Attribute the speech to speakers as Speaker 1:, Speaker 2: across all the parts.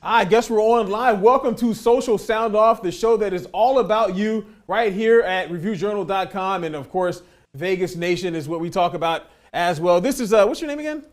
Speaker 1: I guess we're on live. Welcome to Social Sound Off, the show that is all about you right here at reviewjournal.com. And of course, Vegas Nation is what we talk about as well. This is, what's your name again?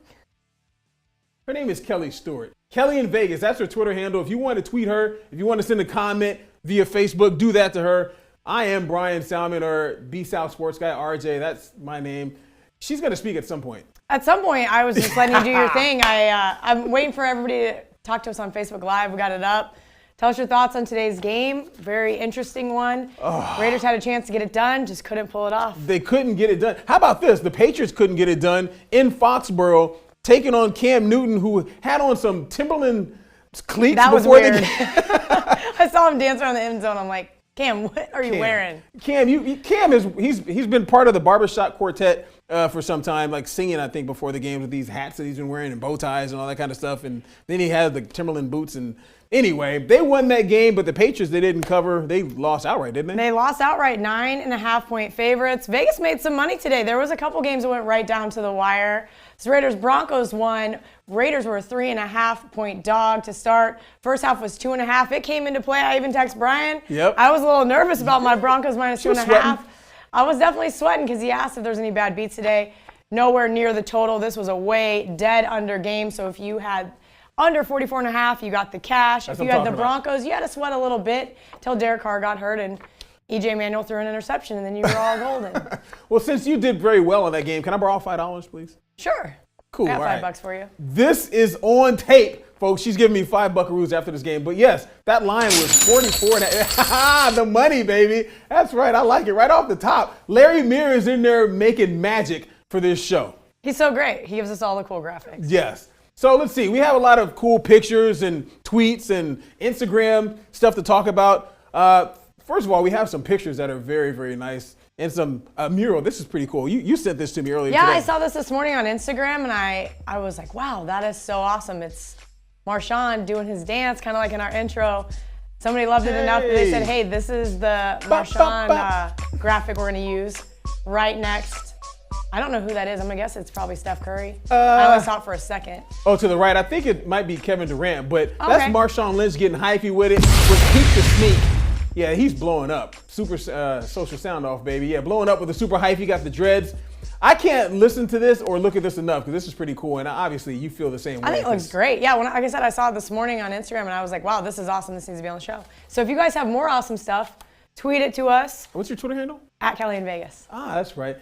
Speaker 1: Her name is Kelly Stewart. Kelly in Vegas, that's her Twitter handle. If you want to tweet her, if you want to send a comment via Facebook, do that to her. I am Brian Salmon, or B South Sports Guy, RJ. That's my name. She's going to speak at some point.
Speaker 2: At some point, I was just letting you do your thing. I'm waiting for everybody to talk to us on Facebook Live. We got it up. Tell us your thoughts on today's game. Very interesting one. Raiders had a chance to get it done, just couldn't pull it off.
Speaker 1: They couldn't get it done. How about this? The Patriots couldn't get it done in Foxborough, taking on Cam Newton, who had on some Timberland cleats before the game.
Speaker 2: I saw him dance around the end zone. I'm like, Cam, what are you wearing?
Speaker 1: Cam, he's been part of the barbershop quartet for some time, like singing, I think, before the games with these hats that he's been wearing and bow ties and all that kind of stuff. And then he had the Timberland boots. And anyway, they won that game, but the Patriots, they didn't cover. They lost outright, didn't they?
Speaker 2: They lost outright, 9.5-point favorites. Vegas made some money today. There was a couple games that went right down to the wire. So Raiders-Broncos won. Raiders were a 3.5-point dog to start. First half was 2.5. It came into play. I even texted Brian.
Speaker 1: Yep.
Speaker 2: I was a little nervous about my Broncos minus 2.5.
Speaker 1: Sweating.
Speaker 2: I was definitely sweating because he asked if there's any bad beats today. Nowhere near the total. This was a way dead under game. So if you had under 44.5, you got the cash.
Speaker 1: That's
Speaker 2: if you had the Broncos, you had to sweat a little bit till Derek Carr got hurt and EJ Manuel threw an interception, and then you were all golden.
Speaker 1: Well, since you did very well in that game, can I borrow $5, please?
Speaker 2: Sure.
Speaker 1: Cool.
Speaker 2: I got
Speaker 1: all
Speaker 2: $5 for you.
Speaker 1: This is on tape, folks. She's giving me $5 buckaroos after this game. But yes, that line was 44. The money, baby. That's right. I like it. Right off the top. Larry Muir is in there making magic for this show.
Speaker 2: He's so great. He gives us all the cool graphics.
Speaker 1: Yes. So let's see. We have a lot of cool pictures and tweets and Instagram stuff to talk about. First of all, we have some pictures that are very, very nice. And some mural. This is pretty cool. You sent this to me earlier today.
Speaker 2: I saw this morning on Instagram, and I was like, wow, that is so awesome. It's Marshawn doing his dance, kind of like in our intro. Somebody loved it enough that they said, hey, this is the Marshawn graphic we're going to use right next. I don't know who that is. I'm going to guess it's probably Steph Curry. I only saw it for a second.
Speaker 1: Oh, to the right. I think it might be Kevin Durant, but that's Marshawn Lynch getting hypey with it. With Peak the Sneak. Yeah, he's blowing up. Super Social Sound Off, baby. Yeah, blowing up with the super hype. He got the dreads. I can't listen to this or look at this enough because this is pretty cool. And obviously, you feel the same way.
Speaker 2: I think it looks great. Yeah, like I said, I saw it this morning on Instagram, and I was like, wow, this is awesome. This needs to be on the show. So if you guys have more awesome stuff, tweet it to us.
Speaker 1: What's your Twitter handle?
Speaker 2: At Kelly in Vegas.
Speaker 1: Ah, that's right.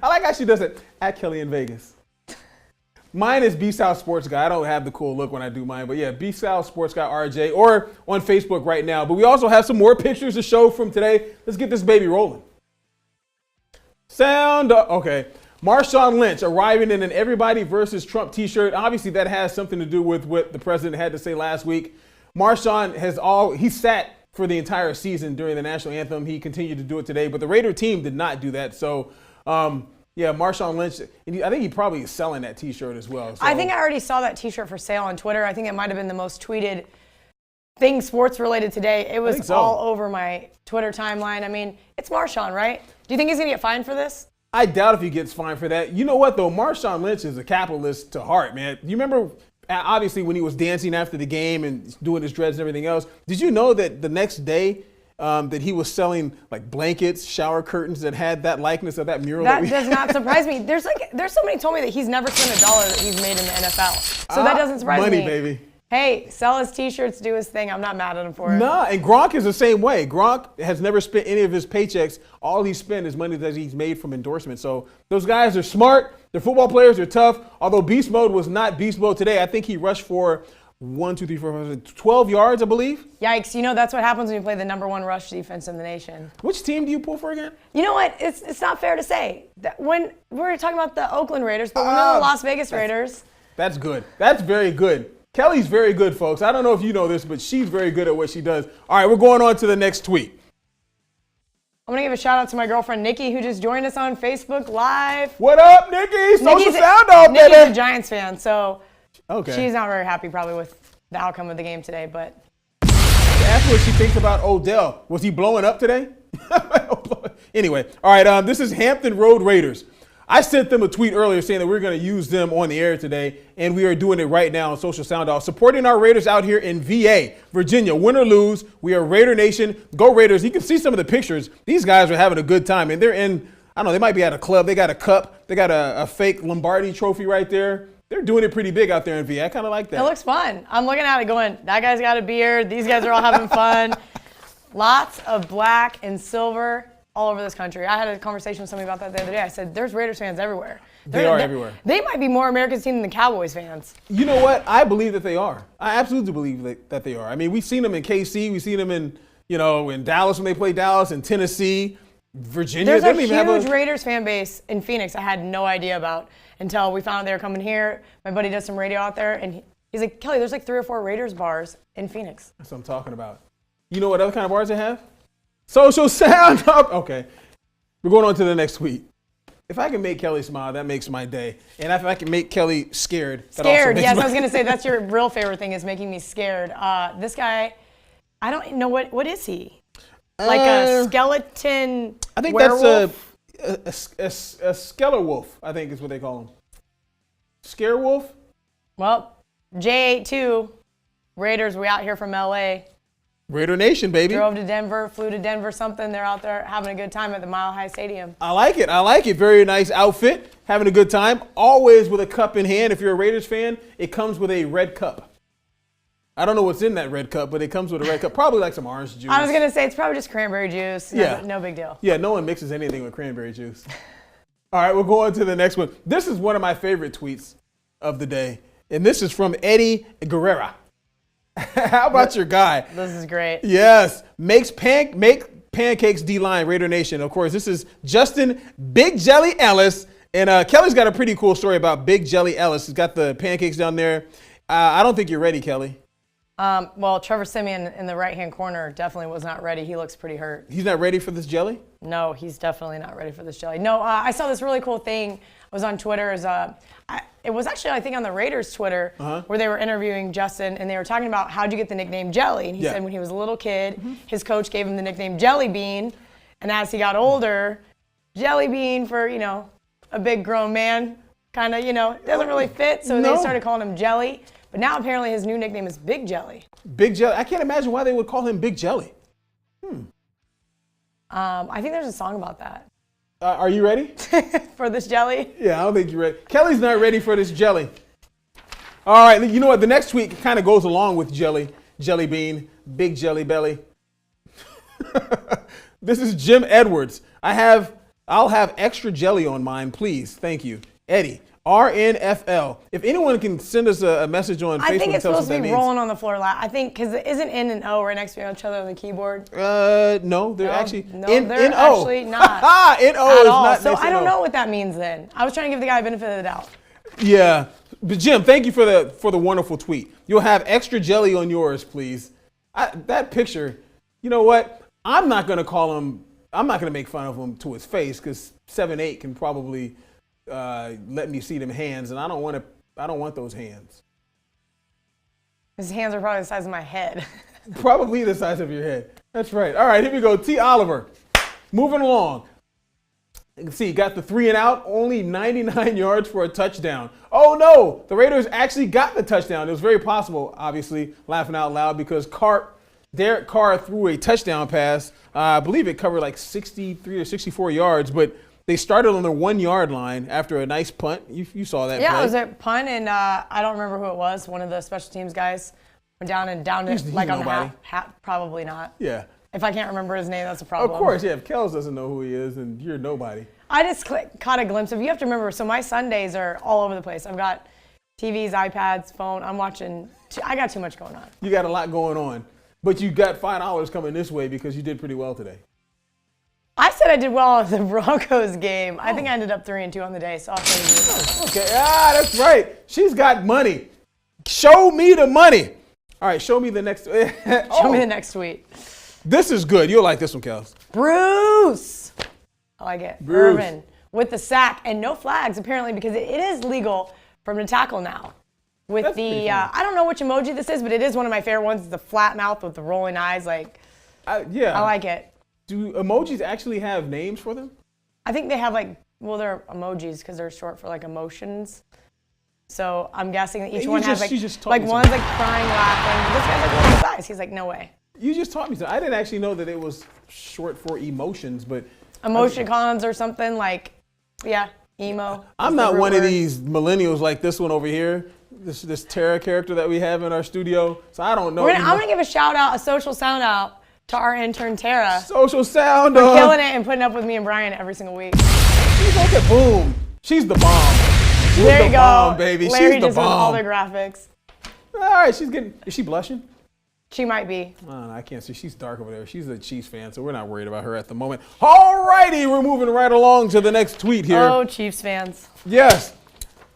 Speaker 1: I like how she does it. At Kelly in Vegas. Mine is B South Sports Guy. I don't have the cool look when I do mine, but yeah, B South Sports Guy RJ, or on Facebook right now. But we also have some more pictures to show from today. Let's get this baby rolling. Sound okay. Marshawn Lynch arriving in an Everybody versus Trump t-shirt. Obviously, that has something to do with what the president had to say last week. Marshawn he sat for the entire season during the national anthem. He continued to do it today, but the Raider team did not do that. So, yeah, Marshawn Lynch, I think he probably is selling that T-shirt as well. So.
Speaker 2: I think I already saw that T-shirt for sale on Twitter. I think it might have been the most tweeted thing sports-related today. It was all over my Twitter timeline. I mean, it's Marshawn, right? Do you think he's going to get fined for this?
Speaker 1: I doubt if he gets fined for that. You know what, though? Marshawn Lynch is a capitalist to heart, man. You remember, obviously, when he was dancing after the game and doing his dreads and everything else, did you know that the next day that he was selling like blankets, shower curtains that had that likeness of that mural?
Speaker 2: That does not surprise me. There's somebody told me that he's never spent $1 that he's made in the NFL. So that doesn't surprise me.
Speaker 1: Money, baby.
Speaker 2: Hey, sell his T-shirts, do his thing. I'm not mad at him for it.
Speaker 1: Nah, and Gronk is the same way. Gronk has never spent any of his paychecks. All he spent is money that he's made from endorsements. So those guys are smart. They're football players. They're tough. Although beast mode was not beast mode today. I think he rushed for 12 yards, I believe.
Speaker 2: Yikes. You know, that's what happens when you play the #1 rush defense in the nation.
Speaker 1: Which team do you pull for again?
Speaker 2: You know what? It's not fair to say. When we're talking about the Oakland Raiders, but when they're the Las Vegas Raiders.
Speaker 1: That's good. That's very good. Kelly's very good, folks. I don't know if you know this, but she's very good at what she does. All right, we're going on to the next tweet.
Speaker 2: I'm going to give a shout out to my girlfriend, Nikki, who just joined us on Facebook Live.
Speaker 1: What up, Nikki? Social Sound Off, baby.
Speaker 2: Nikki's a Giants fan, so she's not very happy probably with the outcome of the game today. But
Speaker 1: ask what she thinks about Odell. Was he blowing up today? Anyway, all right, this is Hampton Road Raiders. I sent them a tweet earlier saying that we're going to use them on the air today, and we are doing it right now on Social Sound Off, supporting our Raiders out here in VA, Virginia. Win or lose, we are Raider Nation. Go Raiders. You can see some of the pictures. These guys are having a good time, and they're in, I don't know, they might be at a club. They got a cup. They got a fake Lombardi trophy right there. They're doing it pretty big out there in VA. I kind of like that.
Speaker 2: It looks fun. I'm looking at it going, that guy's got a beard. These guys are all having fun. Lots of black and silver all over this country. I had a conversation with somebody about that the other day. I said, there's Raiders fans everywhere.
Speaker 1: They are everywhere.
Speaker 2: They might be more America's team than the Cowboys fans.
Speaker 1: You know what? I believe that they are. I absolutely believe that they are. I mean, we've seen them in KC. We've seen them in, in Dallas when they played Dallas, in Tennessee, Virginia.
Speaker 2: There's a huge Raiders fan base in Phoenix I had no idea about until we found out they were coming here. My buddy does some radio out there, and he's like, Kelly, there's like 3 or 4 Raiders bars in Phoenix.
Speaker 1: That's what I'm talking about. You know what other kind of bars they have? Social Sound Up. Okay. We're going on to the next tweet. If I can make Kelly smile, that makes my day. And if I can make Kelly scared, that also makes
Speaker 2: yes, I was going to say that's your real favorite thing is making me scared. This guy, I don't know what is he? Like a skeleton
Speaker 1: I think
Speaker 2: werewolf?
Speaker 1: That's a skeller wolf, I think is what they call him. Scare wolf?
Speaker 2: Well, J82, Raiders, we out here from LA.
Speaker 1: Raider Nation, baby.
Speaker 2: Drove to Denver, flew to Denver, something. They're out there having a good time at the Mile High Stadium.
Speaker 1: I like it. Very nice outfit. Having a good time. Always with a cup in hand. If you're a Raiders fan, it comes with a red cup. I don't know what's in that red cup, but it comes with a red cup. Probably like some orange juice.
Speaker 2: I was going to say it's probably just cranberry juice. No big deal.
Speaker 1: Yeah, no one mixes anything with cranberry juice. All right, we'll go on to the next one. This is one of my favorite tweets of the day, and this is from Eddie Guerrera. How about your guy?
Speaker 2: This is great.
Speaker 1: Yes. Make pancakes D-line, Raider Nation. Of course, this is Justin Big Jelly Ellis. And Kelly's got a pretty cool story about Big Jelly Ellis. He's got the pancakes down there. I don't think you're ready, Kelly.
Speaker 2: Well, Trevor Siemian in the right-hand corner definitely was not ready. He looks pretty hurt.
Speaker 1: He's not ready for this jelly?
Speaker 2: No, he's definitely not ready for this jelly. No, I saw this really cool thing. It was on Twitter. It was actually, I think, on the Raiders' Twitter where they were interviewing Justin, and they were talking about how'd you get the nickname Jelly. And he said when he was a little kid, his coach gave him the nickname Jelly Bean. And as he got older, Jelly Bean for, a big grown man kind of, doesn't really fit. So they started calling him Jelly. But now apparently his new nickname is Big Jelly.
Speaker 1: Big Jelly. I can't imagine why they would call him Big Jelly.
Speaker 2: I think there's a song about that.
Speaker 1: Are you ready?
Speaker 2: For this jelly?
Speaker 1: Yeah, I don't think you're ready. Kelly's not ready for this jelly. All right, you know what? The next tweet kind of goes along with jelly. Jelly bean, big jelly belly. This is Jim Edwards. I'll have extra jelly on mine, please. Thank you. Eddie, RNFL. If anyone can send us a message on Facebook.
Speaker 2: I think it's
Speaker 1: and tell us
Speaker 2: supposed to be rolling on the floor. I think because isn't N and O right next to each other on the keyboard?
Speaker 1: No, they're actually
Speaker 2: they're actually not.
Speaker 1: N-O is not.
Speaker 2: So I don't know what that means then. I was trying to give the guy a benefit of the doubt.
Speaker 1: Yeah, but Jim, thank you for the wonderful tweet. You'll have extra jelly on yours, please. That picture. You know what? I'm not gonna make fun of him to his face because 7'8" can probably let me see them hands, and I don't want those hands.
Speaker 2: His hands are probably the size of my head.
Speaker 1: Probably the size of your head. That's right. All right, here we go. T. Oliver. Moving along. You can see, got the 3 and out, only 99 yards for a touchdown. Oh no, the Raiders actually got the touchdown. It was very possible, obviously, laughing out loud, because Derek Carr threw a touchdown pass. I believe it covered like 63 or 64 yards, but they started on their 1 yard line after a nice punt. You saw that play.
Speaker 2: It was a punt, and I don't remember who it was. One of the special teams guys went down it like on the half. Probably not.
Speaker 1: Yeah.
Speaker 2: If I can't remember his name, that's a problem.
Speaker 1: Of course, yeah. If Kels doesn't know who he is, and you're nobody.
Speaker 2: I just caught a glimpse of. You have to remember. So my Sundays are all over the place. I've got TVs, iPads, phone. I'm watching. I got too much going on.
Speaker 1: You got a lot going on, but you got $5 coming this way because you did pretty well today.
Speaker 2: I said I did well at the Broncos game. I think I ended up 3-2 on the day, so I'll tell you.
Speaker 1: Okay, that's right. She's got money. Show me the money. All right, show me the next.
Speaker 2: Show me the next tweet.
Speaker 1: This is good. You'll like this one, Kels.
Speaker 2: Bruce. I like it.
Speaker 1: Bruce.
Speaker 2: Irvin with the sack and no flags apparently because it is legal for him to tackle now. With
Speaker 1: That's
Speaker 2: I don't know which emoji this is, but it is one of my favorite ones. The flat mouth with the rolling eyes.
Speaker 1: Yeah.
Speaker 2: I like it.
Speaker 1: Do emojis actually have names for them?
Speaker 2: I think they have well, they're emojis because they're short for like emotions. So I'm guessing that each
Speaker 1: You
Speaker 2: one
Speaker 1: just-
Speaker 2: has
Speaker 1: you just
Speaker 2: like
Speaker 1: told me
Speaker 2: one's like crying, laughing. This guy's like rolling his eyes. He's like, no way.
Speaker 1: You just taught me something. I didn't actually know that it was short for emotions, but
Speaker 2: Emoticons or something like, yeah, emo.
Speaker 1: I'm
Speaker 2: is the
Speaker 1: not
Speaker 2: root
Speaker 1: one of
Speaker 2: word.
Speaker 1: these millennials like this one over here, this Terra character that we have in our studio. So I don't know.
Speaker 2: I'm gonna give a shout out, a social sound out to our intern Tara.
Speaker 1: Social sound.
Speaker 2: For killing it and putting up with me and Brian every single week.
Speaker 1: She's okay. Boom. She's the bomb. She's
Speaker 2: There
Speaker 1: the
Speaker 2: you go.
Speaker 1: bomb, baby.
Speaker 2: Larry
Speaker 1: She's the
Speaker 2: just with all
Speaker 1: bomb.
Speaker 2: their graphics.
Speaker 1: All right, she's getting. Is she blushing?
Speaker 2: She might be.
Speaker 1: I can't see. She's dark over there. She's a Chiefs fan, so we're not worried about her at the moment. All righty, we're moving right along to the next tweet here.
Speaker 2: Oh, Chiefs fans.
Speaker 1: Yes.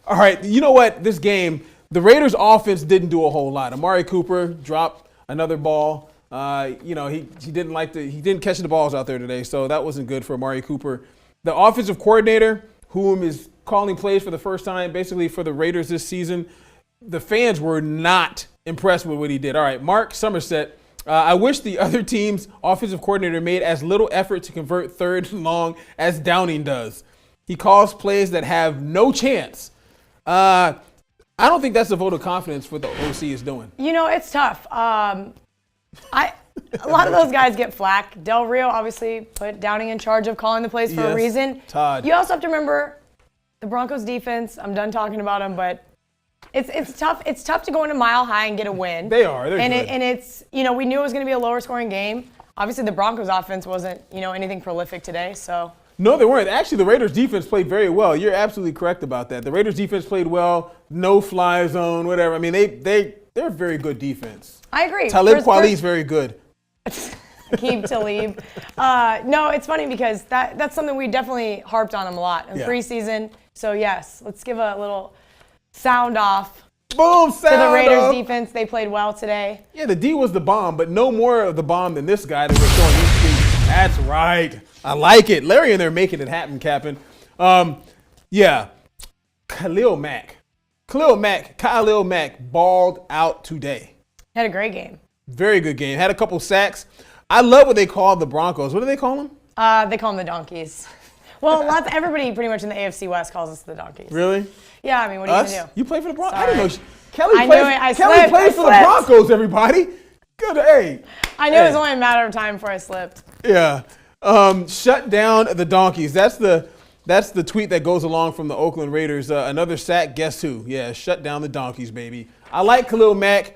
Speaker 1: All right. You know what? This game, the Raiders' offense didn't do a whole lot. Amari Cooper dropped another ball. He didn't catch the balls out there today, so that wasn't good for Amari Cooper. The offensive coordinator, whom is calling plays for the first time, basically for the Raiders this season, the fans were not impressed with what he did. All right, Mark Somerset. I wish the other team's offensive coordinator made as little effort to convert third and long as Downing does. He calls plays that have no chance. I don't think that's a vote of confidence for what the OC is doing.
Speaker 2: You know, it's tough. A lot of those guys get flack. Del Rio obviously put Downing in charge of calling the plays for a
Speaker 1: Yes,
Speaker 2: reason.
Speaker 1: Todd.
Speaker 2: You also have to remember the Broncos defense. I'm done talking about them, but it's tough. It's tough to go into Mile High and get a win.
Speaker 1: They are. They're
Speaker 2: and
Speaker 1: good.
Speaker 2: It's we knew it was going to be a lower scoring game. Obviously, the Broncos offense wasn't anything prolific today. So
Speaker 1: No, they weren't. Actually, the Raiders defense played very well. You're absolutely correct about that. The Raiders defense played well. No fly zone, whatever. I mean, they're a very good defense.
Speaker 2: I agree.
Speaker 1: Talib Kweli is very good.
Speaker 2: Keep Talib. No, it's funny because that's something we definitely harped on him a lot in preseason. So yes, let's give a little sound off
Speaker 1: Boom, sound
Speaker 2: to the Raiders
Speaker 1: off.
Speaker 2: defense. They played well today.
Speaker 1: Yeah, the D was the bomb, but no more of the bomb than this guy that we're showing these tweets. That's right. I like it. Larry and they're making it happen, Captain. Yeah, Khalil Mack balled out today.
Speaker 2: Had a great game.
Speaker 1: Very good game. Had a couple sacks. I love what they call the Broncos. What do they call them?
Speaker 2: They call them the Donkeys. Well, everybody pretty much in the AFC West calls us the Donkeys.
Speaker 1: Really?
Speaker 2: Yeah, I mean, what are you
Speaker 1: Us?
Speaker 2: going to do?
Speaker 1: You play for the Broncos?
Speaker 2: Sorry.
Speaker 1: I didn't know. Kelly
Speaker 2: I
Speaker 1: plays,
Speaker 2: knew it. I
Speaker 1: Kelly
Speaker 2: slipped.
Speaker 1: plays
Speaker 2: I
Speaker 1: for the
Speaker 2: slipped.
Speaker 1: Broncos, everybody. Good. Hey.
Speaker 2: I knew it was only a matter of time before I slipped.
Speaker 1: Yeah. Shut down the Donkeys. That's the tweet that goes along from the Oakland Raiders. Another sack. Guess who? Yeah, shut down the Donkeys, baby. I like Khalil Mack.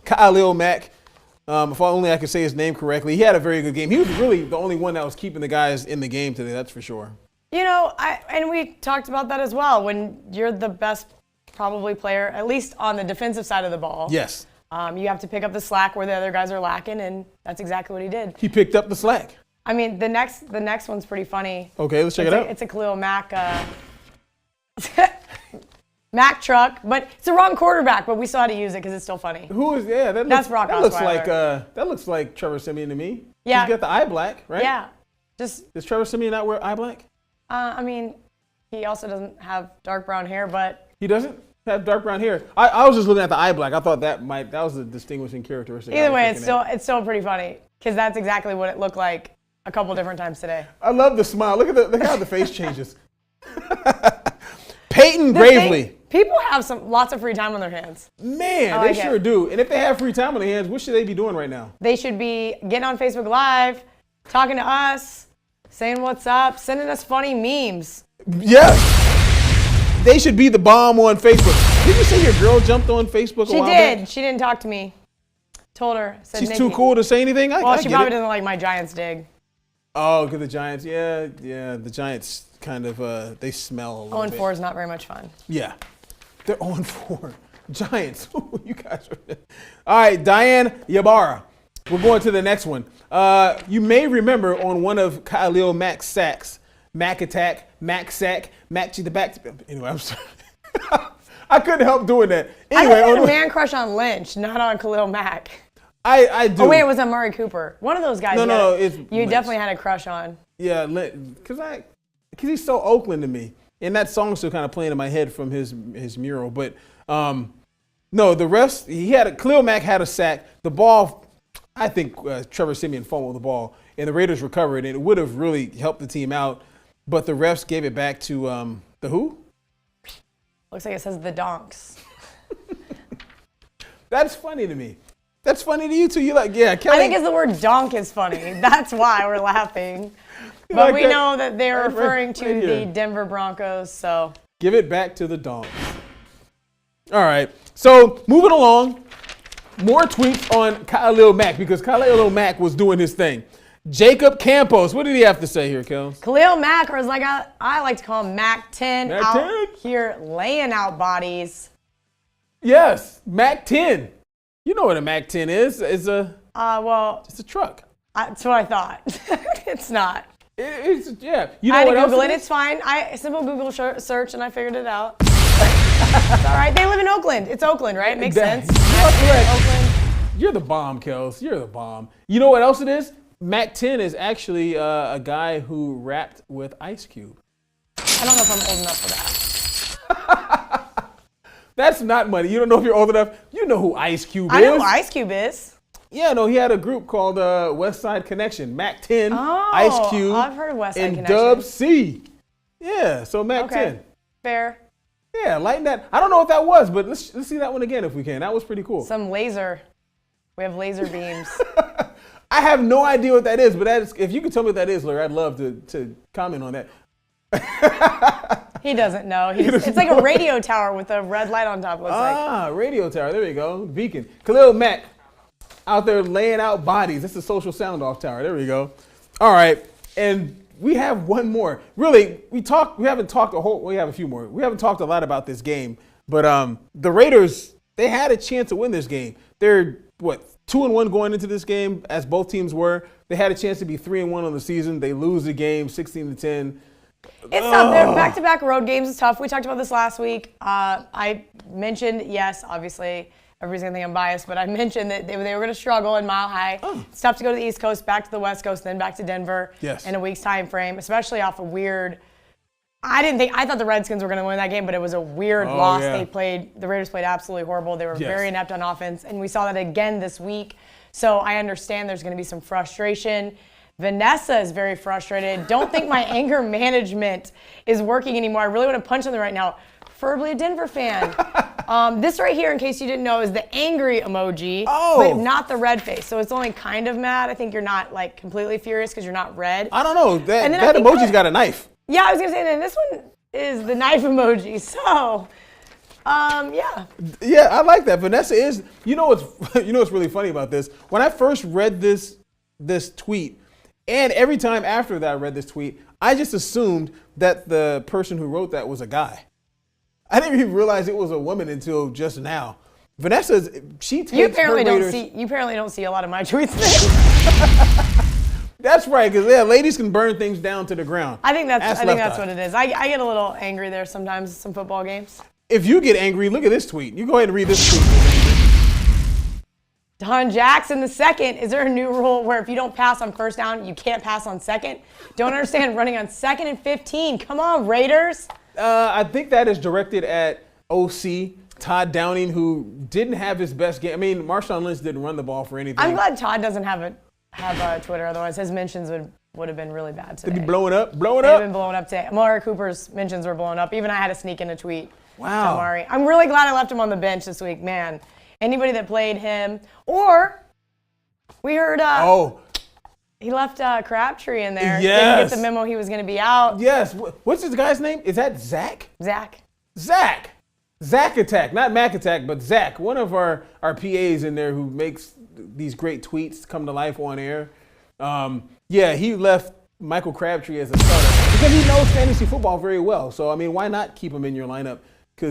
Speaker 1: If only I could say his name correctly. He had a very good game. He was really the only one that was keeping the guys in the game today. That's for sure.
Speaker 2: And we talked about that as well. When you're the best probably player, at least on the defensive side of the ball.
Speaker 1: Yes.
Speaker 2: You have to pick up the slack where the other guys are lacking, and that's exactly what he did.
Speaker 1: He picked up the slack.
Speaker 2: I mean, the next one's pretty funny.
Speaker 1: Okay, let's check it out.
Speaker 2: It's a Khalil Mack Mack truck, but it's the wrong quarterback. But we still had to use it because it's still funny.
Speaker 1: Who is? Yeah,
Speaker 2: That's Brock Osweiler.
Speaker 1: That looks like Trevor Siemian to me.
Speaker 2: Yeah.
Speaker 1: He's got the eye black, right?
Speaker 2: Yeah, just
Speaker 1: Does Trevor Siemian not wear eye black?
Speaker 2: I mean, he also doesn't have dark brown hair, but
Speaker 1: He doesn't have dark brown hair. I was just looking at the eye black. I thought that was a distinguishing characteristic.
Speaker 2: either way, it's still pretty funny because that's exactly what it looked like a couple different times today.
Speaker 1: I love the smile. Look how the face changes. Peyton Gravely.
Speaker 2: People have lots of free time on their hands.
Speaker 1: Man,
Speaker 2: I like
Speaker 1: they sure do. And if they have free time on their hands, what should they be doing right now?
Speaker 2: They should be getting on Facebook Live, talking to us, saying what's up, sending us funny memes.
Speaker 1: Yes. They should be the bomb on Facebook. Did you say your girl jumped on Facebook
Speaker 2: She
Speaker 1: a while
Speaker 2: did.
Speaker 1: back?
Speaker 2: She didn't talk to me. Told her. Said
Speaker 1: She's
Speaker 2: Nikki.
Speaker 1: too cool to say anything?
Speaker 2: Well, she
Speaker 1: get
Speaker 2: probably
Speaker 1: it.
Speaker 2: doesn't like my Giants dig.
Speaker 1: Oh, because the Giants, yeah, the Giants kind of, they smell a little bit.
Speaker 2: 0-4 is not very much fun.
Speaker 1: Yeah, they're 0-4. Giants, you guys are. All right, Diane Yabara. We're going to the next one. You may remember on one of Khalil Mack's sacks, Mack attack, Mack sack, Mack to the back. Anyway, I'm sorry. I couldn't help doing that. Anyway,
Speaker 2: I had a man crush on Lynch, not on Khalil Mack.
Speaker 1: I do.
Speaker 2: Oh wait, it was Amari Cooper. One of those guys.
Speaker 1: No, it's
Speaker 2: you
Speaker 1: Lynch.
Speaker 2: definitely had a crush on.
Speaker 1: Yeah, because he's so Oakland to me, and that song's still kind of playing in my head from his mural. But no, the rest Khalil Mack had a sack. The ball, I think Trevor Siemian fumbled the ball, and the Raiders recovered, and it would have really helped the team out. but the refs gave it back to the who?
Speaker 2: Looks like it says the Donks.
Speaker 1: That's funny to me. That's funny to you too. You like, yeah, Kelly.
Speaker 2: I think it's the word donk is funny. That's why we're laughing. But
Speaker 1: like
Speaker 2: we
Speaker 1: that?
Speaker 2: know that they're referring
Speaker 1: right
Speaker 2: to
Speaker 1: here.
Speaker 2: the Denver Broncos, so.
Speaker 1: Give it back to the Donks. All right. So moving along, more tweets on Khalil Mack because Khalil Mack was doing his thing. Jacob Campos, what did he have to say here, Kels?
Speaker 2: Khalil Mack, or as I like to call him, Mac 10,
Speaker 1: Mac
Speaker 2: out
Speaker 1: 10?
Speaker 2: here laying out bodies.
Speaker 1: Yes, Mac 10. You know what a Mac 10 is? It's a it's a truck.
Speaker 2: That's what I thought. It's not.
Speaker 1: It's yeah. You know
Speaker 2: I had
Speaker 1: what
Speaker 2: to
Speaker 1: else
Speaker 2: Google it.
Speaker 1: is?
Speaker 2: It's fine. Simple Google search and I figured it out. It's all right. They live in Oakland. It's Oakland, right? It makes sense.
Speaker 1: You are correct.
Speaker 2: Oakland.
Speaker 1: You're the bomb, Kels. You're the bomb. You know what else it is? Mac 10 is actually a guy who rapped with Ice Cube.
Speaker 2: I don't know if I'm old enough for that.
Speaker 1: That's not money. You don't know if you're old enough. You know who Ice Cube is.
Speaker 2: I know who Ice Cube is.
Speaker 1: Yeah, no, he had a group called West Side Connection. Mac 10,
Speaker 2: Oh,
Speaker 1: Ice Cube,
Speaker 2: I've heard of West Side
Speaker 1: and
Speaker 2: Connection.
Speaker 1: Dub C. Yeah, so Mac
Speaker 2: Okay.
Speaker 1: 10.
Speaker 2: Fair.
Speaker 1: Yeah, lighten that. I don't know what that was, but let's see that one again if we can. That was pretty cool.
Speaker 2: Some laser. We have laser beams.
Speaker 1: I have no idea what that is, but that is, if you could tell me what that is, Larry, I'd love to comment on that.
Speaker 2: He doesn't know. It's like a radio tower with a red light on top. Looks like.
Speaker 1: Radio tower. There we go. Beacon. Khalil Mack out there laying out bodies. That's the social sound off tower. There we go. All right. And we have one more. Really, we haven't talked we have a few more. We haven't talked a lot about this game, but the Raiders, they had a chance to win this game. They're 2-1 going into this game, as both teams were. They had a chance to be 3-1 on the season. They lose the game 16-10.
Speaker 2: It's tough. They're back-to-back road games. It's tough. We talked about this last week. I mentioned, yes, obviously, everybody's going to think I'm biased, but I mentioned that they were going to struggle in Mile High. It's tough to go to the East Coast, back to the West Coast, then back to Denver in a week's time frame, especially off a weird – I thought the Redskins were going to win that game, but it was a weird loss.
Speaker 1: Yeah.
Speaker 2: The Raiders played absolutely horrible. They were very inept on offense, and we saw that again this week. So I understand there's going to be some frustration. Vanessa is very frustrated. Don't think my anger management is working anymore. I really want to punch something right now. Preferably a Denver fan. This right here, in case you didn't know, is the angry emoji, but not the red face. So it's only kind of mad. I think you're not like completely furious because you're not red.
Speaker 1: I don't know. That emoji's got a knife.
Speaker 2: Yeah, I was going to say, then this one is the knife emoji. So, yeah.
Speaker 1: Yeah, I like that. Vanessa is, you know what's really funny about this? When I first read this tweet, and every time after that I read this tweet, I just assumed that the person who wrote that was a guy. I didn't even realize it was a woman until just now. Vanessa, she takes her Raiders.
Speaker 2: You apparently don't see a lot of my tweets then.
Speaker 1: That's right, because ladies can burn things down to the ground.
Speaker 2: I think that's what it is. I get a little angry there sometimes at some football games.
Speaker 1: If you get angry, look at this tweet. You go ahead and read this tweet.
Speaker 2: Don Jackson the second. Is there a new rule where if you don't pass on first down, you can't pass on second? Don't understand running on 2nd and 15. Come on, Raiders.
Speaker 1: I think that is directed at OC Todd Downing, who didn't have his best game. I mean, Marshawn Lynch didn't run the ball for anything.
Speaker 2: I'm glad Todd doesn't have a Twitter. Otherwise, his mentions would have been really bad today.
Speaker 1: They'd be blowing up.
Speaker 2: They've been blowing up today. Amari Cooper's mentions were blowing up. Even I had to sneak in a tweet.
Speaker 1: Wow.
Speaker 2: Amari. I'm really glad I left him on the bench this week, man. Anybody that played him, or we heard he left Crabtree in there.
Speaker 1: Yes.
Speaker 2: Didn't get the memo he was going to be out.
Speaker 1: Yes. What's this guy's name? Is that Zach?
Speaker 2: Zach.
Speaker 1: Zach Attack, not Mac Attack, but Zach, one of our PAs in there who makes these great tweets come to life on air. He left Michael Crabtree as a starter because he knows fantasy football very well. So, I mean, why not keep him in your lineup?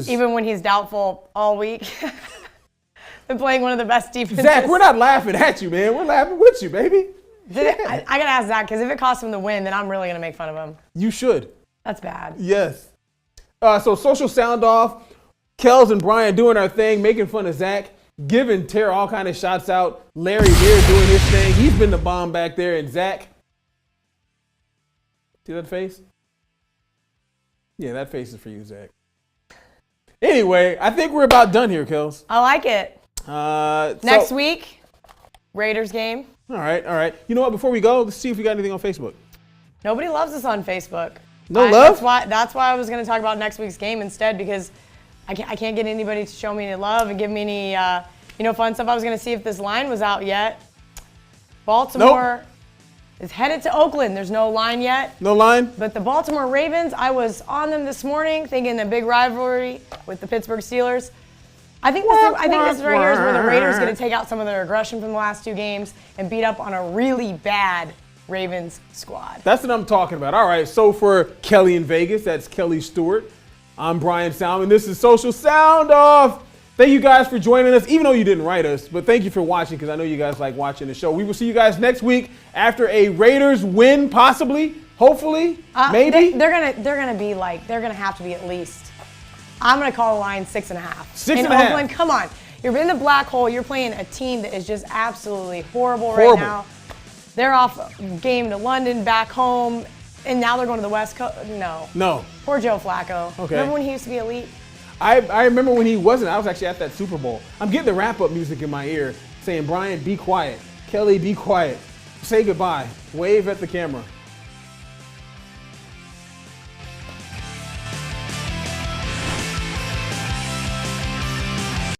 Speaker 2: Even when he's doubtful all week. Been playing one of the best defenses.
Speaker 1: Zach, we're not laughing at you, man. We're laughing with you, baby.
Speaker 2: I got to ask Zach, because if it costs him the win, then I'm really going to make fun of him.
Speaker 1: You should.
Speaker 2: That's bad.
Speaker 1: Yes. So social sound off. Kels and Brian doing our thing, making fun of Zach, giving Tara all kind of shots out. Larry there doing his thing. He's been the bomb back there. And Zach, see that face? Yeah, that face is for you, Zach. Anyway, I think we're about done here, Kels.
Speaker 2: I like it. Next week, Raiders game.
Speaker 1: All right. You know what? Before we go, let's see if we got anything on Facebook.
Speaker 2: Nobody loves us on Facebook.
Speaker 1: No love?
Speaker 2: That's why I was going to talk about next week's game instead, because I can't get anybody to show me any love and give me any fun stuff. I was going to see if this line was out yet. Baltimore is headed to Oakland. There's no line yet.
Speaker 1: No line?
Speaker 2: But the Baltimore Ravens, I was on them this morning thinking a big rivalry with the Pittsburgh Steelers. I think this right here is where the Raiders going to take out some of their aggression from the last 2 games and beat up on a really bad Ravens squad.
Speaker 1: That's what I'm talking about. All right, so for Kelly in Vegas, that's Kelly Stewart. I'm Brian Salmon. This is Social Sound Off. Thank you guys for joining us, even though you didn't write us, but thank you for watching, because I know you guys like watching the show. We will see you guys next week after a Raiders win, possibly, hopefully, maybe.
Speaker 2: They're gonna have to be at least. I'm gonna call the line 6.5.
Speaker 1: 6.5.
Speaker 2: In Oakland, come on. You're in the black hole. You're playing a team that is just absolutely horrible right now. They're off game to London, back home, and now they're going to the West Coast. No. Poor Joe Flacco.
Speaker 1: Okay.
Speaker 2: Remember when he used to be elite?
Speaker 1: I remember when he wasn't. I was actually at that Super Bowl. I'm getting the wrap-up music in my ear saying, Brian, be quiet. Kelly, be quiet. Say goodbye. Wave at the camera.